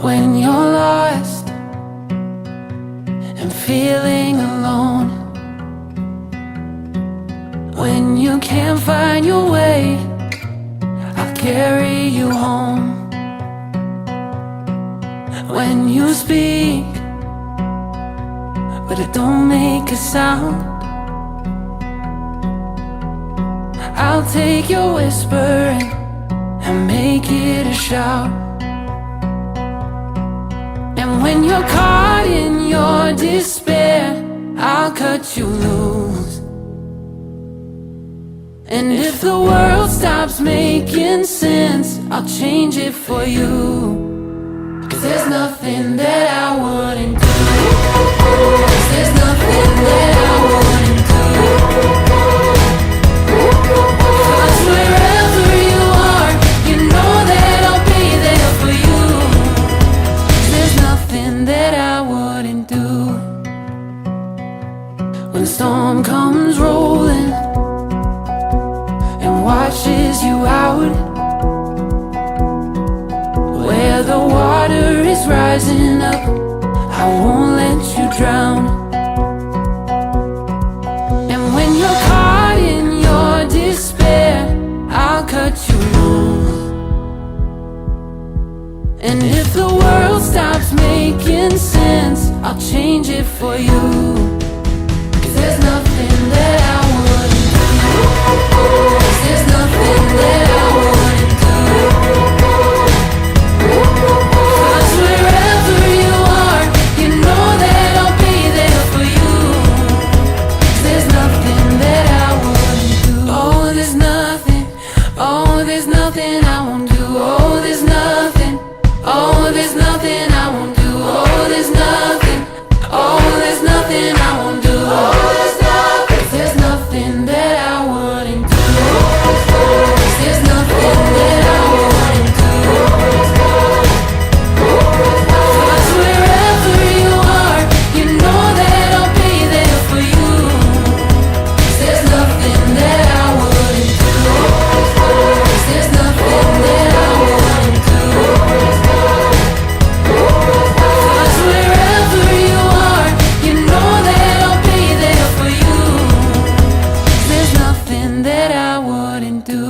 when you're lost and feeling alone, when you can't find your way, I'll carry you home. When you speak, but it don't make a sound, I'll take your whispering and make it a shout. And when you're caught in your despair, I'll cut you loose. And if the world stops making sense, I'll change it for you. 'Cause there's nothing that I wouldn't do. 'Cause there's nothing that I wouldn't do. 'Cause wherever you are, you know that I'll be there for you. 'Cause there's nothing that I wouldn't do. When the storm comes rolling and washes you out, where the water is rising up, I won't let you drown. And when you're caught in your despair, I'll cut you loose. And if the world stops making sense, I'll change it for you. 'Cause there's nothing that I wouldn't do. 'Cause there's nothing that I wouldn't do. 'Cause wherever you are, you know that I'll be there for you. 'Cause there's nothing that I wouldn't do. Oh, there's nothing. Oh, there's nothing I won't do. Oh, there's nothing. Oh, there's nothing I won't do. Oh, there's nothing. Oh, there's nothing I won't do. Oh, there's nothing. There's nothing that I wouldn't do. There's nothing that I wouldn't do. 'Cause wherever you are, you know that I'll be there for you. 'Cause there's nothing that I wouldn't do. 'Cause there's nothing that I wouldn't do. 'Cause wherever you are, you know that I'll be there for you. 'Cause there's nothing that I wouldn't do.